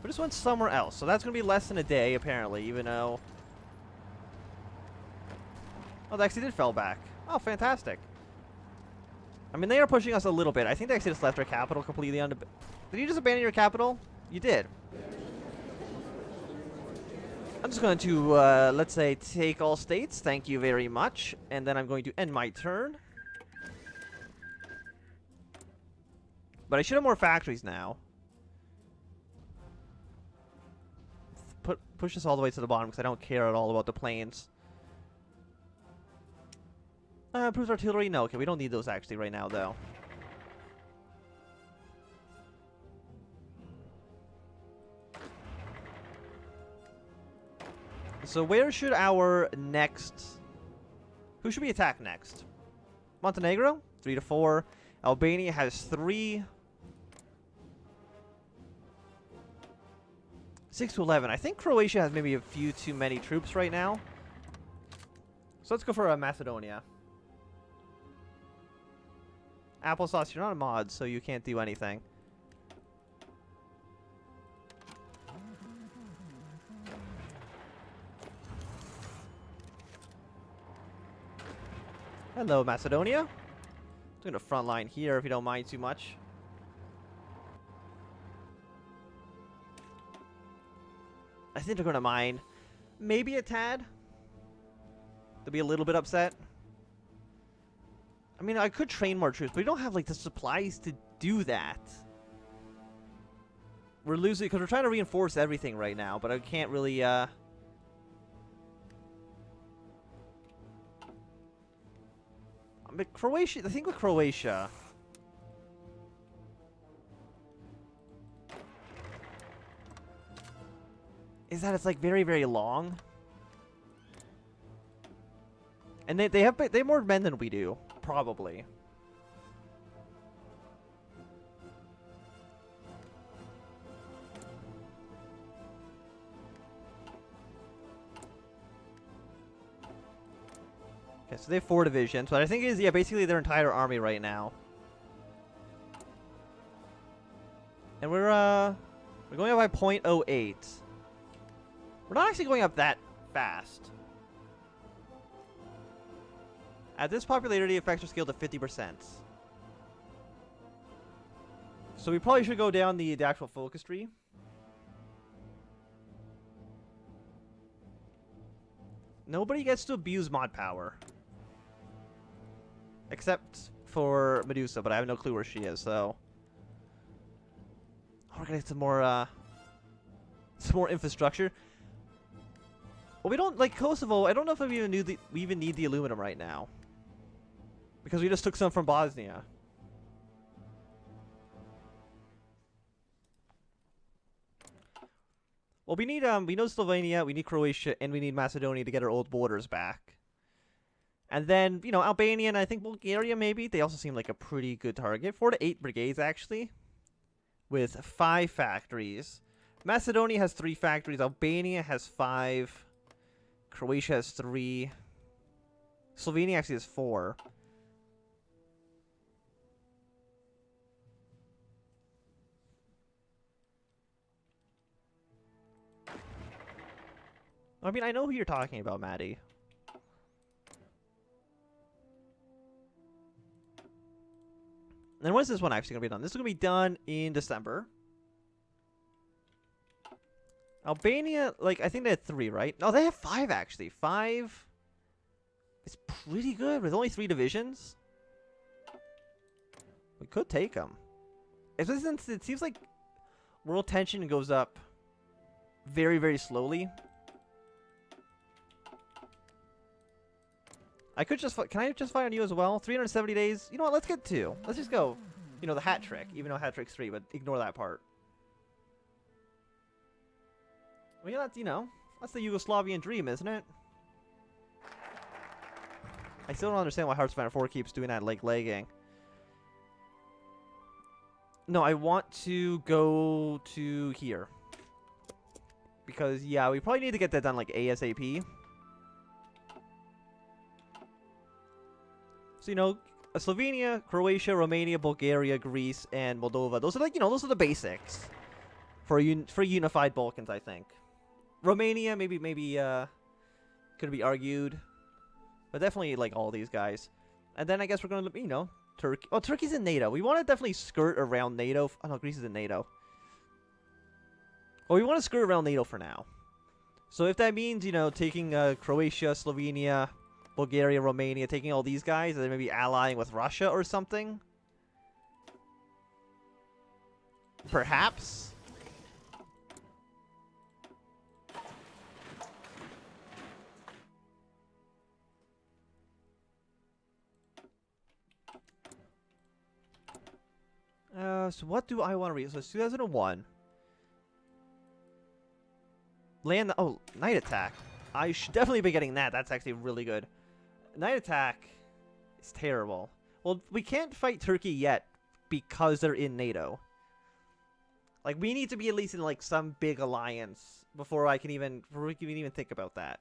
We just went somewhere else. So that's going to be less than a day, apparently, even though... Oh, they actually did fell back. Oh, fantastic. I mean, they are pushing us a little bit. I think they actually just left their capital completely on the... Did you just abandon your capital? You did. I'm just going to, let's say, take all states. Thank you very much. And then I'm going to end my turn. But I should have more factories now. Push this all the way to the bottom because I don't care at all about the planes. Improves artillery? No, okay, we don't need those actually right now, though. So where should our next... Who should we attack next? Montenegro? 3 to 4. Albania has 3. 6 to 11. I think Croatia has maybe a few too many troops right now. So let's go for Macedonia. Applesauce, you're not a mod, so you can't do anything. Hello, Macedonia. Doing a front line here if you don't mind too much. I think they're going to mind. Maybe a tad. They'll be a little bit upset. I mean, I could train more troops, but we don't have, like, the supplies to do that. We're losing, because we're trying to reinforce everything right now, but I can't really, But Croatia, the thing with Croatia... is that it's, like, very, very long. And they have more men than we do. Probably. Okay, so they have 4 divisions, but I think it is, yeah, basically their entire army right now. And we're going up by 0.08. We're not actually going up that fast. At this popularity, effects are scaled to 50%. So we probably should go down the actual focus tree. Nobody gets to abuse mod power. Except for Medusa, but I have no clue where she is, so... Oh, we're gonna get some more infrastructure. Well, we don't, like, Kosovo, I don't know if we even need the aluminum right now. Because we just took some from Bosnia. Well, we need Slovenia, we need Croatia, and we need Macedonia to get our old borders back. And then, you know, Albania and I think Bulgaria maybe. They also seem like a pretty good target. 4 to 8 brigades, actually. With 5 factories. Macedonia has 3 factories. Albania has 5. Croatia has 3. Slovenia actually has 4. I mean, I know who you're talking about, Maddie. And when is this one actually going to be done? This is going to be done in December. Albania, like, I think they had 3, right? No, they have 5, actually. 5 is pretty good with only 3 divisions. We could take them. It seems like world tension goes up very, very slowly. I could just... Can I just fight on you as well? 370 days? You know what? Let's get 2. Let's just go, you know, the hat trick. Even though hat trick's 3, but ignore that part. Well, yeah, that's, you know, that's the Yugoslavian dream, isn't it? I still don't understand why Hearts of Iron 4 keeps doing that, like, lagging. No, I want to go to here. Because, yeah, we probably need to get that done, like, ASAP. So, you know, Slovenia, Croatia, Romania, Bulgaria, Greece, and Moldova. Those are, like, you know, those are the basics. for unified Balkans, I think. Romania, maybe could be argued, but definitely like all these guys. And then I guess we're gonna, you know, Turkey. Oh, Turkey's in NATO. We want to definitely skirt around NATO. Oh no, Greece is in NATO. Well, we want to skirt around NATO for now. So if that means, you know, taking Croatia, Slovenia, Bulgaria, Romania, taking all these guys, and then maybe allying with Russia or something, perhaps. So what do I want to read? So it's 2001. Land. Oh, night attack. I should definitely be getting that. That's actually really good. Night attack is terrible. Well, we can't fight Turkey yet because they're in NATO. Like, we need to be at least in like some big alliance before we can even think about that.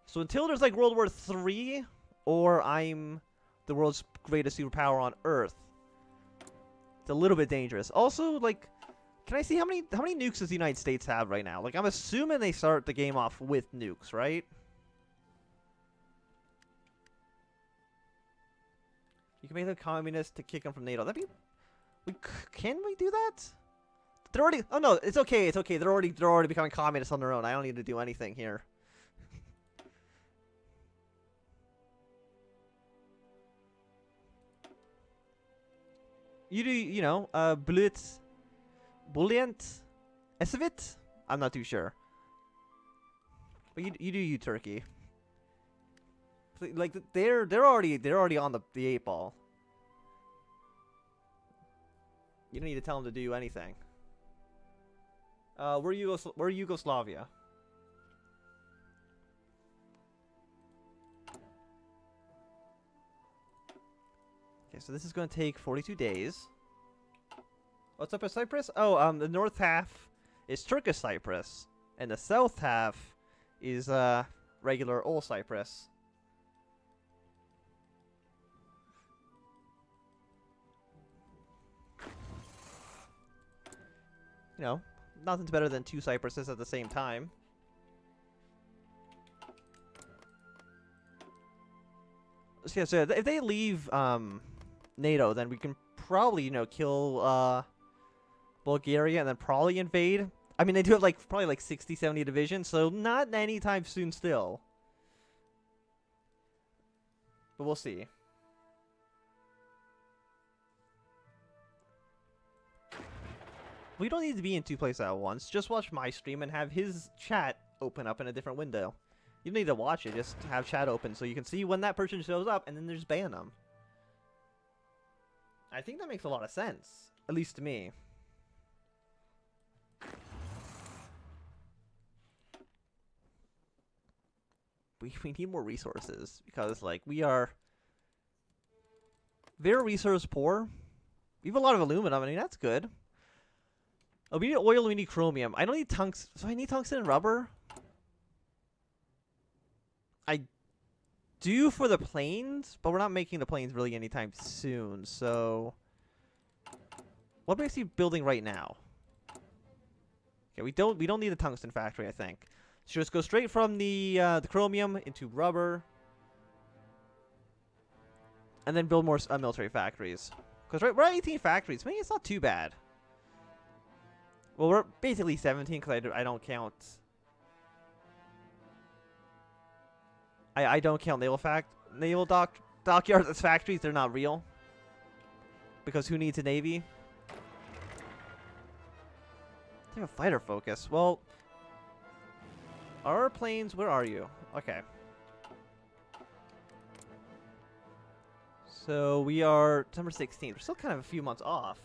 So until there's like World War III, or I'm the world's greatest superpower on Earth, it's a little bit dangerous. Also, like, can I see how many nukes does the United States have right now? Like, I'm assuming they start the game off with nukes, right? You can make them communist to kick them from NATO. That'd be. Can we do that? They're already. Oh no, it's okay. It's okay. They're already becoming communists on their own. I don't need to do anything here. You do, you know, Bulliant, Esevit? I'm not too sure. But you do you, Turkey. Like, they're already on the 8 ball. You don't need to tell them to do anything. We're Yugoslavia. Okay, so this is going to take 42 days. What's up with Cyprus? Oh, the north half is Turkish Cyprus, and the south half is regular old Cyprus. You know, nothing's better than 2 Cypruses at the same time. So yeah, so if they leave NATO, then we can probably, you know, kill Bulgaria and then probably invade. I mean, they do have like probably like 60, 70 divisions, so not anytime soon still. But we'll see. We don't need to be in 2 places at once. Just watch my stream and have his chat open up in a different window. You don't need to watch it, just have chat open so you can see when that person shows up and then just ban them. I think that makes a lot of sense, at least to me. We need more resources because, like, we are very resource poor. We have a lot of aluminum. I mean, that's good. Oh, we need oil. We need chromium. I don't need tungsten. So I need tungsten and rubber. I do for the planes, but we're not making the planes really anytime soon. So, what are we actually building right now? Okay, we don't need a tungsten factory, I think. So just go straight from the chromium into rubber, and then build more military factories. Because we're at 18 factories. Maybe it's not too bad. Well, we're basically 17 because I don't count. I don't count naval dockyards as factories. They're not real. Because who needs a navy? They have a fighter focus. Well, our planes. Where are you? Okay. So we are December 16th. We're still kind of a few months off.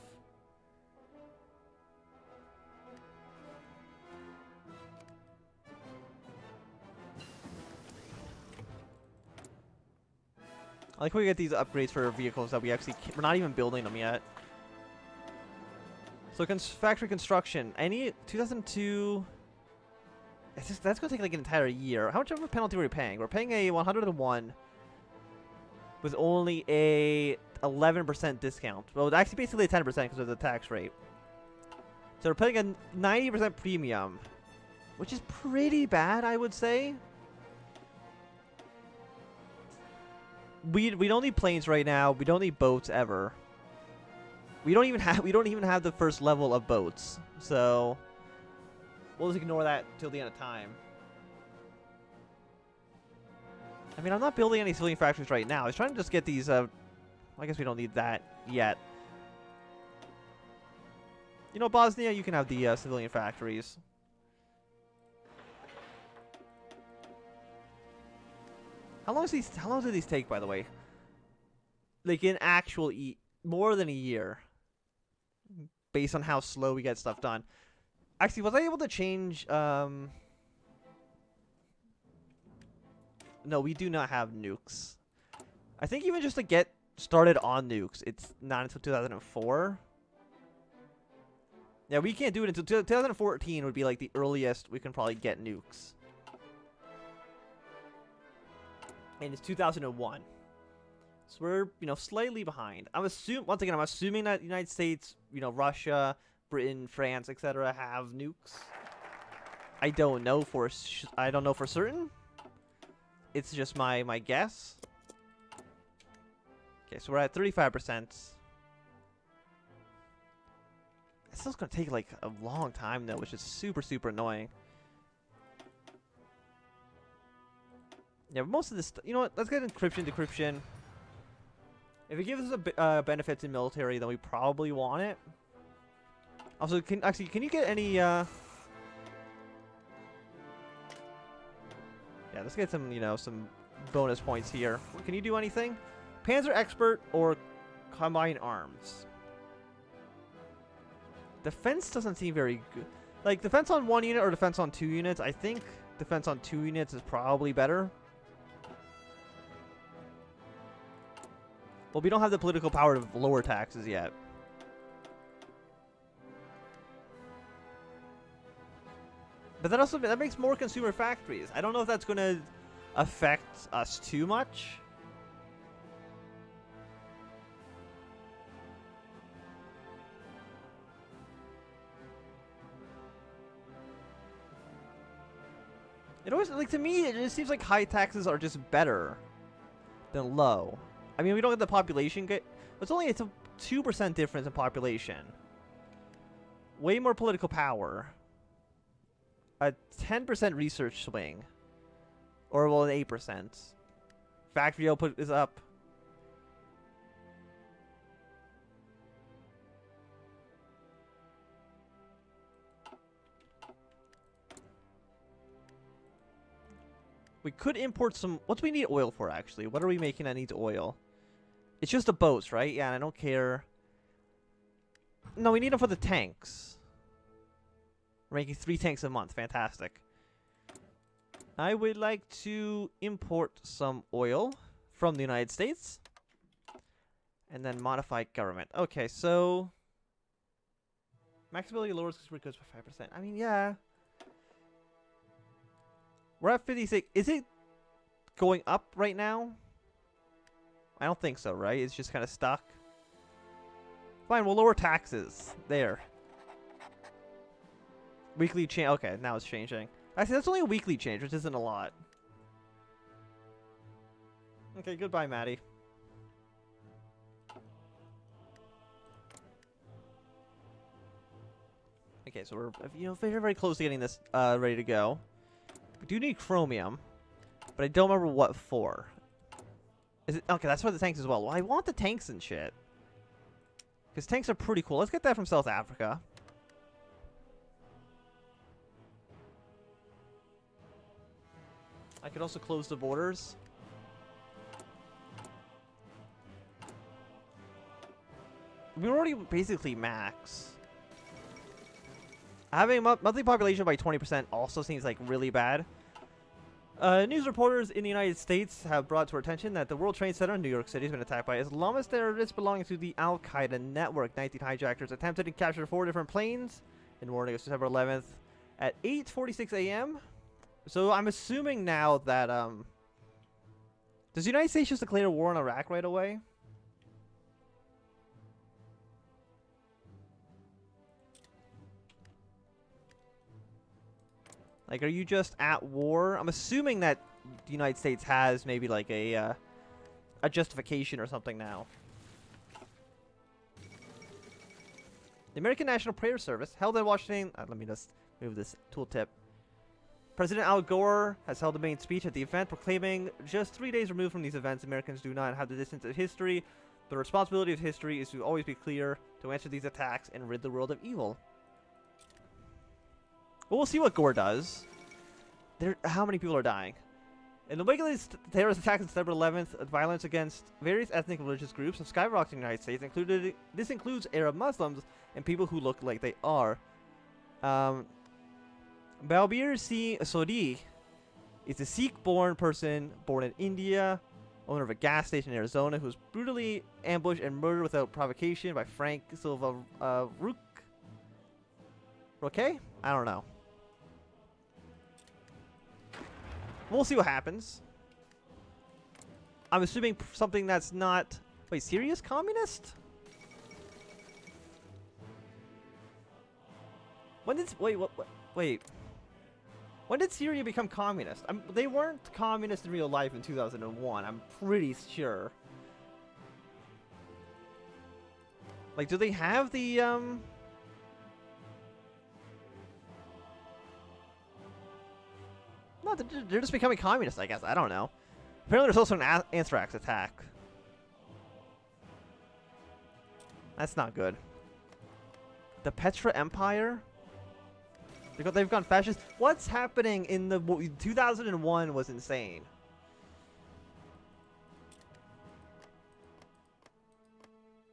I like when we get these upgrades for vehicles that we're not even building them yet. So factory construction. I need 2002. That's gonna take like an entire year. How much of a penalty are we paying? We're paying a 101 with only a 11% discount. Well, actually basically a 10% because of the tax rate. So we're paying a 90% premium, which is pretty bad, I would say. We don't need planes right now. We don't need boats ever. We don't even have the first level of boats. So we'll just ignore that till the end of time. I mean, I'm not building any civilian factories right now. I was trying to just get these, I guess we don't need that yet. You know, Bosnia, you can have the civilian factories. How long do these take, by the way? Like in actual more than a year. Based on how slow we get stuff done. Actually, was I able to change No, we do not have nukes. I think even just to get started on nukes, it's not until 2004. Yeah, we can't do it until 2014 would be like the earliest we can probably get nukes. And it's 2001. So we're, slightly behind. Once again, I'm assuming that the United States, Russia, Britain, France, etc. have nukes. I don't know for certain. It's just my guess. Okay, so we're at 35%. It's still going to take like a long time though, which is super, super annoying. Yeah, but most of this, you know what? Let's get decryption. If it gives us a benefits in military, then we probably want it. Also, can you get any? Yeah, let's get some, some bonus points here. Can you do anything? Panzer expert or combined arms. Defense doesn't seem very good. Like defense on 1 unit or defense on 2 units. I think defense on 2 units is probably better. Well, we don't have the political power to lower taxes yet. But that makes more consumer factories. I don't know if that's going to affect us too much. It always, like, to me, it just seems like high taxes are just better than low. I mean, we don't get the population it's a 2% difference in population. Way more political power. A 10% research swing. Or, well, an 8%. Factory output is up. We could import some... What do we need oil for, actually? What are we making that needs oil? It's just the boats, right? Yeah, and I don't care. No, we need them for the tanks. We're making 3 tanks a month. Fantastic. I would like to import some oil from the United States. And then modify government. Okay, so... Max ability lowers consumer goods by 5%. I mean, yeah... We're at 56. Is it going up right now? I don't think so, right? It's just kind of stuck. Fine, we'll lower taxes. There. Weekly change. Okay, now it's changing. Actually, that's only a weekly change, which isn't a lot. Okay, goodbye, Maddie. Okay, so we're, very, very close to getting this ready to go. We do need chromium, but I don't remember what for. Is it okay? That's for the tanks as well. Well, I want the tanks and shit because tanks are pretty cool. Let's get that from South Africa. I could also close the borders. We're already basically max. Having monthly population by 20% also seems like really bad. News reporters in the United States have brought to our attention that the World Trade Center in New York City has been attacked by Islamist terrorists belonging to the Al-Qaeda network. 19 hijackers attempted to capture 4 different planes in the morning of September 11th at 8:46 a.m. So I'm assuming now that does the United States just declare war on Iraq right away? Like, are you just at war? I'm assuming that the United States has maybe like a justification or something now. The American National Prayer Service, held in Washington. Let me just move this tooltip. President Al Gore has held the main speech at the event, proclaiming just 3 days removed from these events, Americans do not have the distance of history. The responsibility of history is to always be clear, to answer these attacks, and rid the world of evil. Well, we'll see what Gore does. How many people are dying? In the wake of these terrorist attacks on September 11th, violence against various ethnic and religious groups have skyrocketed in the United States. This includes Arab Muslims and people who look like they are. Balbir Singh Sodhi is a Sikh-born person born in India, owner of a gas station in Arizona, who was brutally ambushed and murdered without provocation by Frank Silva Roque? I don't know. We'll see what happens. I'm assuming something that's not... Wait, serious communist? When did... Wait, what? Wait. When did Syria become communist? They weren't communist in real life in 2001. I'm pretty sure. Like, do they have the, No, they're just becoming communist, I guess. I don't know. Apparently there's also an anthrax attack. That's not good. The Petra Empire? They've gone fascist. What's happening in the 2001 was insane.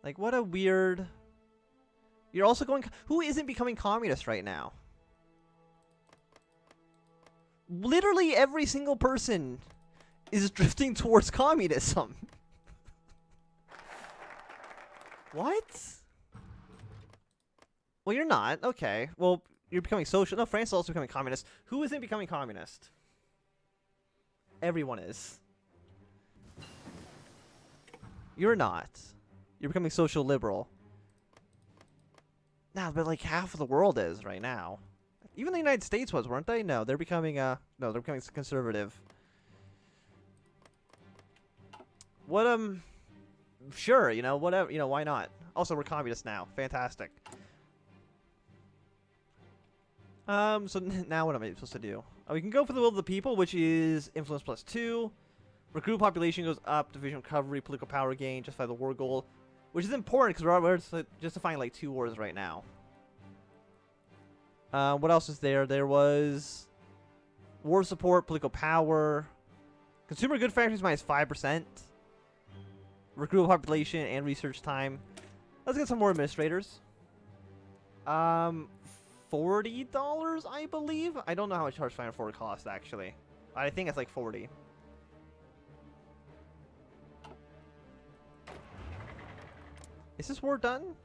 Like, what a weird... You're also going... Who isn't becoming communist right now? Literally every single person is drifting towards communism. What? Well, you're not. Okay. Well, you're becoming social. No, France is also becoming communist. Who isn't becoming communist? Everyone is. You're not. You're becoming social liberal. Nah, but like half of the world is right now. Even the United States was, weren't they? No, they're becoming no, they're becoming conservative. What sure, you know, whatever, you know, why not? Also, we're communists now. Fantastic. So now what am I supposed to do? We can go for the will of the people, which is influence +2. Recruit population goes up, division recovery, political power gain, justify the war goal, which is important because we're justifying like 2 wars right now. What else is there? There was war support, political power, consumer good factories -5%, recruit population and research time. Let's get some more administrators. $40, I believe. I don't know how much charge Final Four costs actually. I think it's like 40. Is this war done?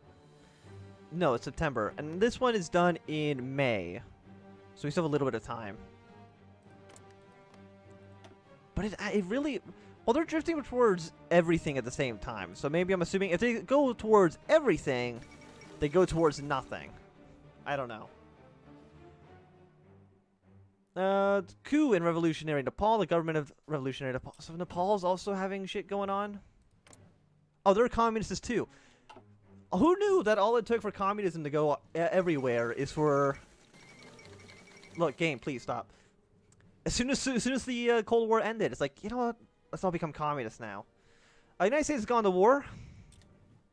No, it's September. And this one is done in May. So we still have a little bit of time. But it really... Well, they're drifting towards everything at the same time. So maybe I'm assuming if they go towards everything, they go towards nothing. I don't know. Coup in revolutionary Nepal. The government of revolutionary Nepal. So Nepal's also having shit going on? Oh, they're communists too. Who knew that all it took for communism to go everywhere is for... Look, game, please stop. As soon as the Cold War ended, it's like, you know what? Let's all become communists now. The United States has gone to war.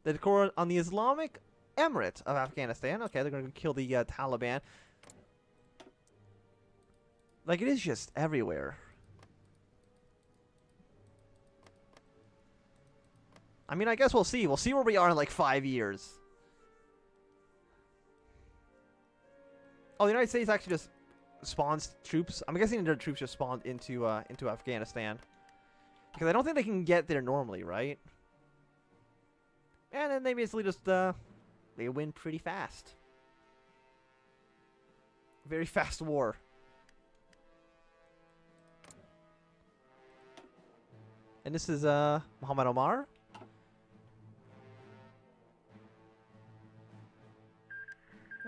They declared on the Islamic Emirate of Afghanistan. Okay, they're going to kill the Taliban. Like, it is just everywhere. I mean, I guess we'll see. We'll see where we are in like 5 years. Oh, the United States actually just spawns troops. I'm guessing their troops just spawned into Afghanistan. Because I don't think they can get there normally, right? And then they basically just, they win pretty fast. Very fast war. And this is, Muhammad Omar.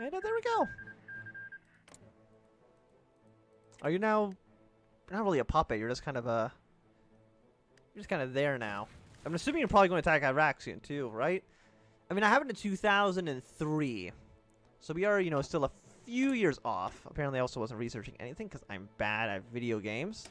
And there we go. Are you now? You're not really a puppet. You're just kind of a. You're just kind of there now. I'm assuming you're probably going to attack Iraq soon too, right? I mean, I happened in 2003, so we are, still a few years off. Apparently, I also wasn't researching anything because I'm bad at video games.